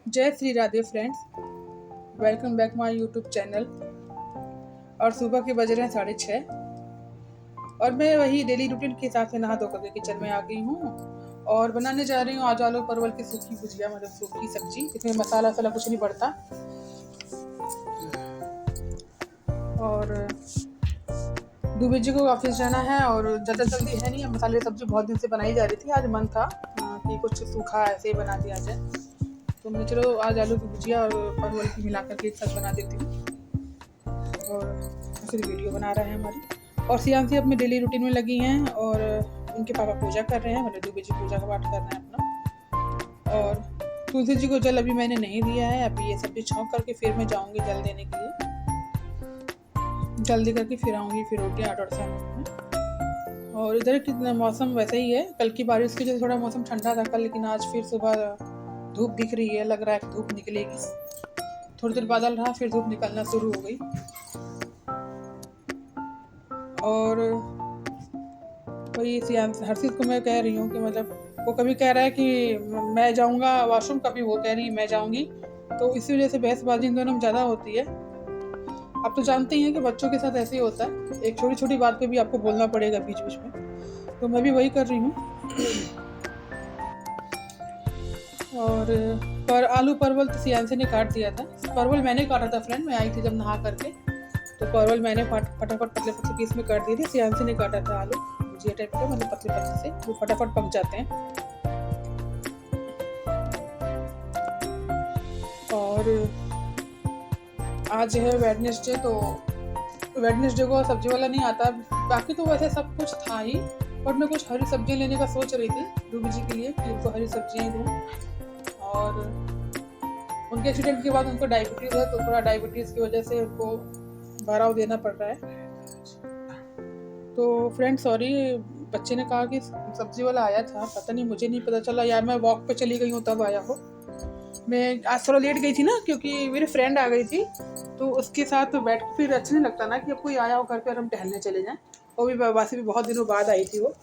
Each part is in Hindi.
जय Shri Radhe friends, welcome back my YouTube channel. और सुबह के बज रहे हैं 6:30 और मैं वही डेली रूटीन के हिसाब से नहा धो करके किचन में आ गई हूँ और बनाने जा रही हूँ आज आलू परवल की सूखी भुजिया, मतलब सूखी सब्जी। इसमें मसाला वसाला कुछ नहीं पड़ता। और दूबे जी को ऑफिस जाना है और ज़्यादा जल्दी है नहीं। मसाले सब्जी बहुत दिन से बनाई जा रही थी, आज मन था कि कुछ सूखा ऐसे ही बना दिया जाए, तो मैं चलो आज आलू की भुजिया और परवल की मिला करके एक साथ बना देती हूँ। और फिर वीडियो बना रहे हैं हमारी। और सियांसी अपने डेली रूटीन में लगी हैं और उनके पापा पूजा कर रहे हैं, मतलब दूबे जी पूजा का पाठ कर रहे हैं अपना। और तुलसी जी को जल अभी मैंने नहीं दिया है, अभी ये सब्जी छौंक करके फिर मैं जाऊँगी जल देने के लिए। जल्दी करके फिर आऊँगी, फिर रोटी 8 में। और इधर कितना मौसम वैसे ही है, कल की बारिश की वजह से थोड़ा मौसम ठंडा था कल, लेकिन आज फिर सुबह धूप दिख रही है, लग रहा है कि धूप निकलेगी। थोड़ी देर बादल रहा, फिर धूप निकलना शुरू हो गई। और वही हर्षित को मैं कह रही हूँ कि मतलब वो कभी कह रहा है कि मैं जाऊँगा वॉशरूम, कभी वो कह रही है मैं जाऊँगी, तो इसी वजह से बहसबाजी इन दोनों में ज़्यादा होती है। आप तो जानते ही हैं कि बच्चों के साथ ऐसे ही होता है, एक छोटी छोटी बात पे भी आपको बोलना पड़ेगा बीच बीच में, तो मैं भी वही कर रही हूँ। और पर आलू परवल तो सियांसी ने काट दिया था। परवल मैंने काटा था फ्रेंड, मैं आई थी जब नहा करके, तो परवल मैंने फटाफट पतले पतले पीस में काट दिए थे। सियांसी ने काटा था आलू भुजिया टाइप का, मतलब पतले पतले से, वो फटाफट पक जाते हैं। और आज है वेडनेसडे, तो वेडनेसडे को सब्जी वाला नहीं आता। बाकी तो वैसे सब कुछ था ही, बट मैं कुछ हरी सब्जियाँ लेने का सोच रही थी रूबी जी के लिए कि उनको हरी सब्जियाँ दूँ। और उनके एक्सीडेंट के बाद उनको डायबिटीज़ है, तो थोड़ा डायबिटीज़ की वजह से उनको भराव देना पड़ रहा है। तो फ्रेंड सॉरी, बच्चे ने कहा कि सब्जी वाला आया था, पता नहीं, मुझे नहीं पता चला यार, मैं वॉक पे चली गई हूँ तब आया हो। मैं आज थोड़ा लेट गई थी ना, क्योंकि मेरी फ्रेंड आ गई थी, तो उसके साथ बैठ के फिर अच्छा नहीं लगता ना कि अब कोई आया हो घर पे और हम टहलने चले जाएं। वो भी वासी भी बहुत दिनों बाद आई थी वो,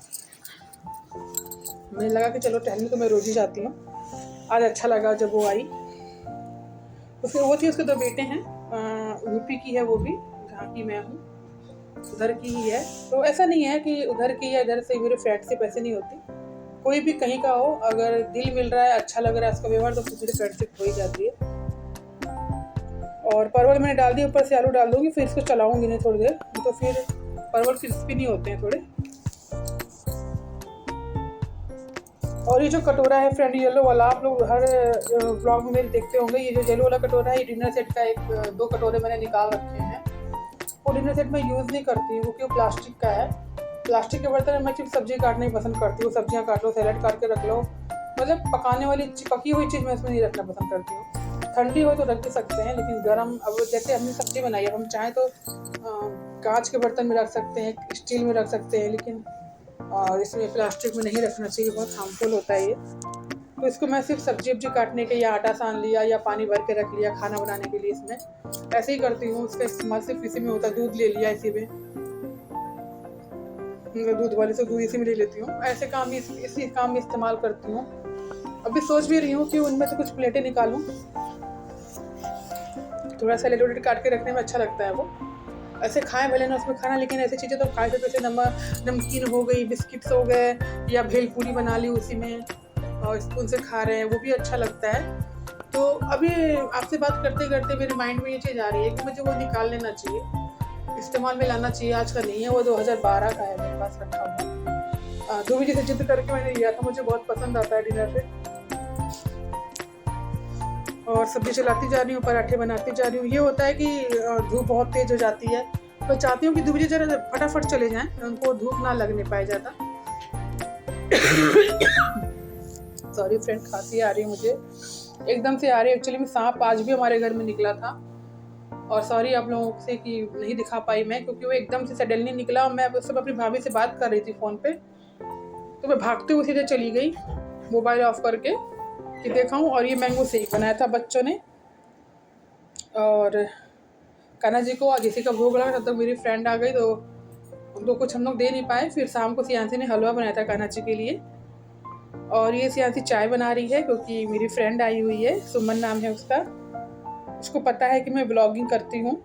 मुझे लगा कि चलो टहलने तो मैं रोज ही जाती हूँ, आज अच्छा लगा जब वो आई। उसके वो थी, उसके 2 बेटे हैं, यूपी की है वो भी, जहाँ की मैं हूँ उधर की ही है। तो ऐसा नहीं है कि उधर की या इधर से मेरे फ्रेंडशिप ऐसे नहीं होती, कोई भी कहीं का हो, अगर दिल मिल रहा है, अच्छा लग रहा है उसका व्यवहार, तो फिर फ्रेंडशिप हो ही जाती है। और परवल मैंने डाल दिया, ऊपर से आलू डाल दूँगी, फिर इसको चलाऊँगी नहीं थोड़ी देर, तो फिर परवल क्रिस्पी नहीं होते हैं थोड़े। और ये जो कटोरा है फ्रेंड येलो वाला, आप लोग हर ब्लॉग में मेरे देखते होंगे, ये जो येलो वाला कटोरा है, ये डिनर सेट का 2 कटोरे मैंने निकाल रखे हैं। वो डिनर सेट में यूज़ नहीं करती हूँ क्योंकि वो प्लास्टिक का है। प्लास्टिक के बर्तन में मैं सिर्फ सब्जी काटना ही पसंद करती हूँ। सब्जियाँ काट लो, सैलेड काट के रख लो, मतलब पकाने वाली पकी हुई चीज़ मैं इसमें नहीं रखना पसंद करती हूँ। ठंडी हो तो रख भी सकते हैं, लेकिन गर्म, अब जैसे हमने सब्जी बनाई है, हम चाहें तो कांच के बर्तन में रख सकते हैं, स्टील में रख सकते हैं, लेकिन इसमें प्लास्टिक में नहीं रखना चाहिए, बहुत हार्मफुल होता है ये। तो इसको मैं सिर्फ सब्जी वब्जी काटने के, या आटा सान लिया या पानी भर के रख लिया खाना बनाने के लिए, इसमें ऐसे ही करती हूँ। उसका इस्तेमाल सिर्फ इसी में होता है। दूध ले लिया इसी में, दूध वाले से दूध इसी में ले लेती हूँ, ऐसे काम ही इसी काम में इस्तेमाल करती हूँ। अभी सोच भी रही हूँ कि उनमें से कुछ प्लेटें निकालूँ, थोड़ा सा लेट काट के रखने में अच्छा लगता है वो। ऐसे खाएं भले ना उसमें खाना, लेकिन ऐसी चीज़ें तो खाए थे, जैसे नमकीन हो गई, बिस्किट्स हो गए, या भेलपूरी बना ली उसी में और स्पून से खा रहे हैं, वो भी अच्छा लगता है। तो अभी आपसे बात करते करते मेरे माइंड में ये चीज़ आ रही है कि मुझे वो निकाल लेना चाहिए, इस्तेमाल में लाना चाहिए। आज का नहीं है वो, 2012 का है मेरे पास रखा हुआ। दूबी जी से जिद करके मैंने लिया था, मुझे बहुत पसंद आता है डिनर पे। और सब्जी चलाती जा रही हूँ, पराठे बनाती जा रही हूँ। ये होता है कि धूप बहुत तेज हो जाती है, तो चाहती हूँ कि दूबी जी जरा फटाफट चले जाएं, उनको धूप ना लगने पाए ज़्यादा। सॉरी फ्रेंड, खांसी आ रही है मुझे, एकदम से आ रही है। एक्चुअली में सांप आज भी हमारे घर में निकला था, और सॉरी आप लोगों से कि नहीं दिखा पाई मैं, क्योंकि वो एकदम से सडनली निकला और मैं उस समय अपनी भाभी से बात कर रही थी फ़ोन पे, तो मैं भागते हुए सीधे चली गई मोबाइल ऑफ करके कि देखा हूँ। और ये मैंगो शेक बनाया था बच्चों ने, और कान्हा जी को आज इसी का भोग लगा, तब तक मेरी फ्रेंड आ गई, तो उनको कुछ हम लोग दे नहीं पाए। फिर शाम को सियांसी ने हलवा बनाया था कान्हा जी के लिए, और ये सियांसी चाय बना रही है क्योंकि मेरी फ्रेंड आई हुई है, सुमन नाम है उसका। उसको पता है कि मैं ब्लॉगिंग करती हूँ,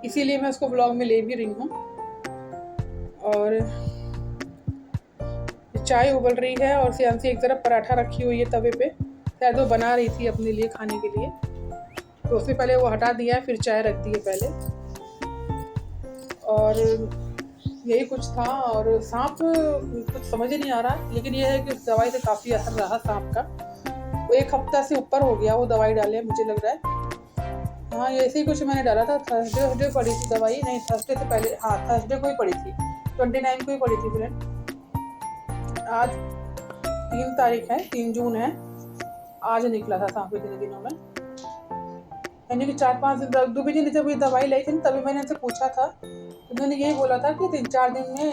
इसीलिए मैं उसको ब्लॉग में ले भी रही हूँ। और चाय उबल रही है और सियांसी एक तरफ पराठा रखी हुई है तवे पे, शायद वो बना रही थी अपने लिए खाने के लिए, तो उससे पहले वो हटा दिया है, फिर चाय रख दी है पहले। और यही कुछ था। और सांप कुछ समझ ही नहीं आ रहा, लेकिन ये है कि उस दवाई से काफ़ी असर रहा सांप का। वो 1 हफ्ता से ऊपर हो गया वो दवाई डाले, मुझे लग रहा है। हाँ, ये ऐसे ही कुछ मैंने डाला था, थर्सडे पड़ी थी दवाई, नहीं थर्सडे से पहले, हाँ थर्सडे को ही पड़ी थी, 29 को ही पड़ी थी फ्रेंड। आज 3 तारीख है, 3 जून है, आज निकला था सांप इतने दिनों में। यानी कि 4-5 दिन, दूबी जी ने जब ये दवाई लाई थी तभी मैंने उनसे पूछा था, उन्होंने यही बोला था कि 3-4 दिन में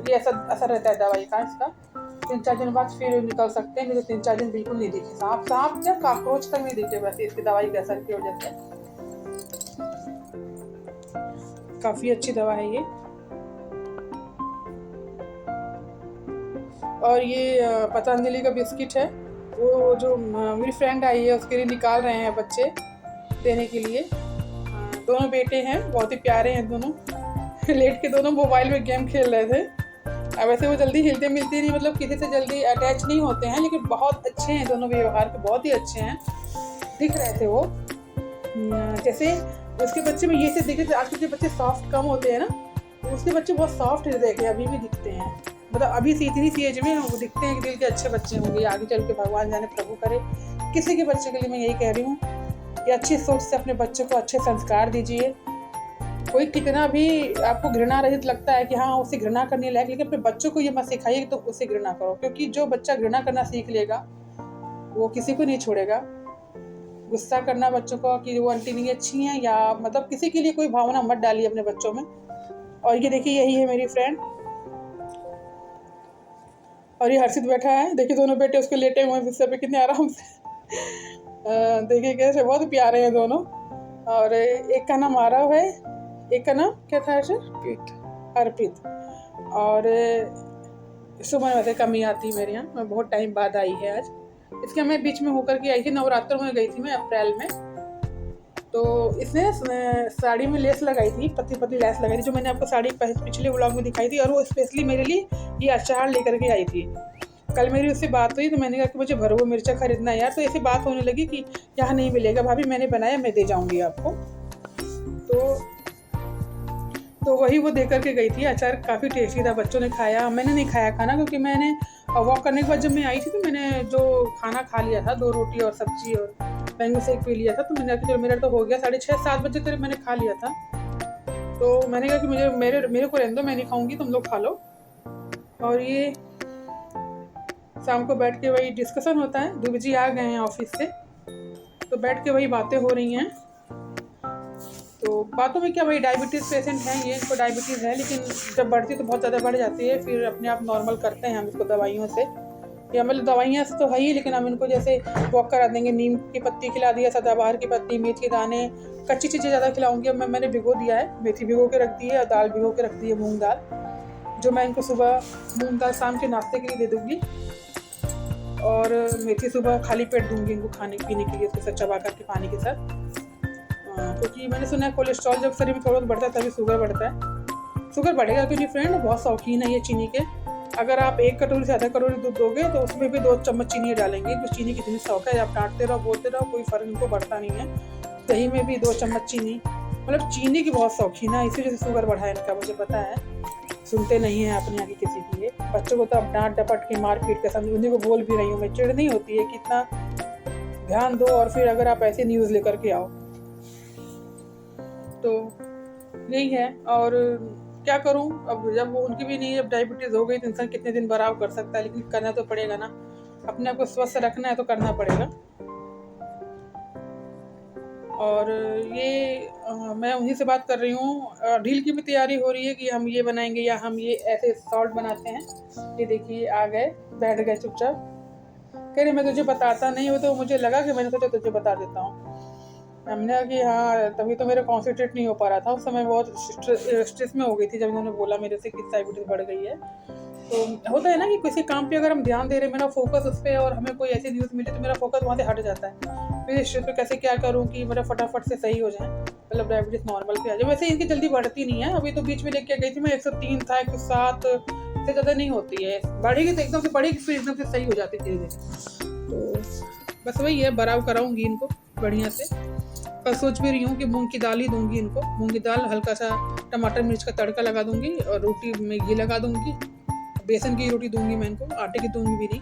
ये असर रहता है दवाई का इसका, 3-4 दिन बाद फिर निकल सकते हैं, नहीं तो 3-4 दिन बिल्कुल नहीं दिखे सांप क्या कॉकरोच तक नहीं दिखे वैसे इसकी दवाई के असर की वजह से। काफ़ी अच्छी दवा है ये। और ये पतंजलि का बिस्किट है, वो जो मेरी फ्रेंड आई है उसके लिए निकाल रहे हैं बच्चे देने के लिए। दोनों बेटे हैं, बहुत ही प्यारे हैं दोनों। लेट के दोनों मोबाइल में गेम खेल रहे थे। अब वैसे वो जल्दी हिलते मिलते नहीं, मतलब किसी से जल्दी अटैच नहीं होते हैं, लेकिन बहुत अच्छे हैं दोनों, व्यवहार के बहुत ही अच्छे हैं, दिख रहे थे वो। जैसे उसके बच्चे में ये से दिखे थे, आजकल के बच्चे सॉफ्ट कम होते हैं ना, तो उसके बच्चे बहुत सॉफ्ट हृदय के अभी भी दिखते हैं। मतलब अभी से इतनी सी एज में वो दिखते हैं कि दिल के अच्छे बच्चे होंगे, आगे चल के भगवान जाने प्रभु करे किसी के बच्चे के लिए मैं यही कह रही हूँ कि अच्छी सोच से अपने बच्चों को अच्छे संस्कार दीजिए। कोई कितना भी आपको घृणा रहित लगता है कि हाँ उसे घृणा करने लायक, लेकिन अपने बच्चों को ये मत सिखाइए कि तो उसे घृणा करो, क्योंकि जो बच्चा घृणा करना सीख लेगा वो किसी को नहीं छोड़ेगा। गुस्सा करना बच्चों को कि वो आंटी नहीं अच्छी हैं, या मतलब किसी के लिए कोई भावना मत डालिए अपने बच्चों में। और ये देखिए यही है मेरी फ्रेंड, और ये हर्षित बैठा है, देखिए दोनों बेटे उसको लेटे हुए हैं बिस्तर पे कितने आराम से। देखिए कैसे बहुत प्यारे हैं दोनों। और एक का नाम आरव है, एक का नाम क्या था हर्षित? अर्पित। और सुबह वैसे कम ही आती है मेरे यहाँ, मैं बहुत टाइम बाद आई है आज। इसके मैं बीच में होकर के आई थी, नवरात्र में गई थी मैं अप्रैल में, तो इसने साड़ी में लेस लगाई थी, पतली पतली लेस लगाई थी, जो मैंने आपको साड़ी पिछले व्लॉग में दिखाई थी, और वो स्पेशली मेरे लिए ये अचार लेकर के आई थी। कल मेरी उससे बात हुई तो मैंने कहा कि मुझे भरवा मिर्चा खरीदना है यार, तो ऐसी बात होने लगी कि यहाँ नहीं मिलेगा भाभी, मैंने बनाया, मैं दे जाऊँगी आपको। तो वही वो दे करके गई थी। अचार काफ़ी टेस्टी था, बच्चों ने खाया, मैंने नहीं खाया खाना, क्योंकि मैंने वॉक करने के बाद जब मैं आई थी तो मैंने जो खाना खा लिया था, 2 रोटी और सब्जी और मैंगो शेक पी लिया था, तो मैंने कहा चलो मेरा तो हो गया, 6:30-7 बजे करीब मैंने खा लिया था। तो मैंने कहा कि मेरे को रहने दो, मैं नहीं खाऊंगी, तुम लोग खा लो। और ये शाम को बैठ के वही डिस्कशन होता है, दूबी जी आ गए हैं ऑफिस से, तो बैठ के वही बातें हो रही हैं। तो बातों में क्या, वही डायबिटीज़ पेशेंट हैं ये, इनको डायबिटीज़ है, लेकिन जब बढ़ती है तो बहुत ज़्यादा बढ़ जाती है, फिर अपने आप नॉर्मल करते हैं हम इसको दवाइयों से, या मतलब दवाइयाँ से तो है ही, लेकिन हम इनको जैसे वॉक करा देंगे, नीम की पत्ती खिला दिया, सदाबहार की पत्ती, मेथी के दाने, कच्ची चीज़ें ज़्यादा खिलाऊंगी। अब मैंने भिगो दिया है, मेथी भिगो के रख दी है और दाल भिगो के रख दी है, मूँग दाल, जो मैं इनको सुबह मूँग दाल शाम के नाश्ते के लिए दे दूँगी, और मेथी सुबह खाली पेट दूँगी इनको खाने पीने के लिए, उसके साथ चबा करके पानी के साथ। क्योंकि मैंने सुना है कोलेस्ट्रॉल जब शरीर में थोड़ा बढ़ता है तभी शुगर बढ़ता है। शुगर बढ़ेगा क्योंकि फ्रेंड बहुत शौकीन है ये चीनी के। अगर आप 1 कटोरी से आधा कटोरी दूध दोगे तो उसमें भी 2 चम्मच चीनी डालेंगे, तो चीनी कितनी शौक है, आप डांटते रहो बोलते रहो, कोई फर्क इनको बढ़ता नहीं है। दही में भी 2 चम्मच चीनी, मतलब चीनी की बहुत शौकीन है, इसी वजह से शुगर बढ़ा है इनका, मुझे पता है। सुनते नहीं हैं अपने आगे किसी की। बच्चों को तो अब डांट डपट के मार पीट के समझ, उन्हीं को बोल भी रही हूँ मैं, चिड़ नहीं होती है, कितना ध्यान दो, और फिर अगर आप ऐसे न्यूज़ लेकर के आओ तो यही है। और क्या करूं, अब जब वो उनकी भी नहीं, अब डायबिटीज़ हो गई तो इंसान कितने दिन बराव कर सकता है, लेकिन करना तो पड़ेगा ना, अपने आप को स्वस्थ रखना है तो करना पड़ेगा। और ये मैं उन्हीं से बात कर रही हूँ, ढील की भी तैयारी हो रही है कि हम ये बनाएंगे या हम ये ऐसे सॉल्ट बनाते हैं। ये देखिए आ गए, बैठ गए चुपचाप, कह रहे मैं तुझे बताता नहीं हो, तो मुझे लगा कि मैंने सोचा तुझे बता देता हूँ। हमने कहा कि हाँ, तभी तो मेरा कॉन्सेंट्रेट नहीं हो पा रहा था, उस समय बहुत स्ट्रेस में हो गई थी जब उन्होंने बोला मेरे से कि डायबिटीज़ बढ़ गई है। तो होता है ना कि किसी काम पे अगर हम ध्यान दे रहे हैं, मेरा फोकस उस पर है और हमें कोई ऐसी न्यूज़ मिले तो मेरा फोकस वहाँ से हट जाता है। फिर इस चीज़ पे कैसे क्या करूँ कि मेरा फटाफट से सही हो जाए, मतलब डायबिटीज़ नॉर्मल पे आ जाए। वैसे इनकी जल्दी बढ़ती नहीं है, अभी तो बीच में लेके गई थी मैं 103 था, 107 से ज़्यादा नहीं होती है। बढ़ेगी तो एकदम से बढ़ेगी, फिर एकदम से सही हो जाती है धीरे धीरे। तो बस वही है, बराबर कराऊंगी इनको बढ़िया से। पर सोच भी रही हूँ कि मूंग की दाल ही दूंगी इनको, मूंग की दाल, हल्का सा टमाटर मिर्च का तड़का लगा दूंगी और रोटी में घी लगा दूंगी। बेसन की रोटी दूंगी मैं इनको, आटे की दूंगी भी नहीं।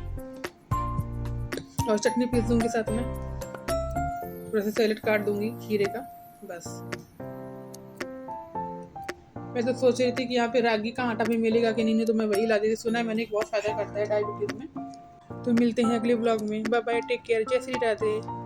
और चटनी पीस दूंगी साथ में, थोड़ा सा सैलेड काट दूंगी खीरे का, बस। मैं तो सोच रही थी कि यहाँ पे रागी का आटा भी मिलेगा कि नहीं, तो मैं वही ला देती। सुना है मैंने बहुत फ़ायदा करता है डायबिटीज़ में। तो मिलते हैं अगले ब्लॉग में। बाय बाय, टेक केयर, जय श्री राधे।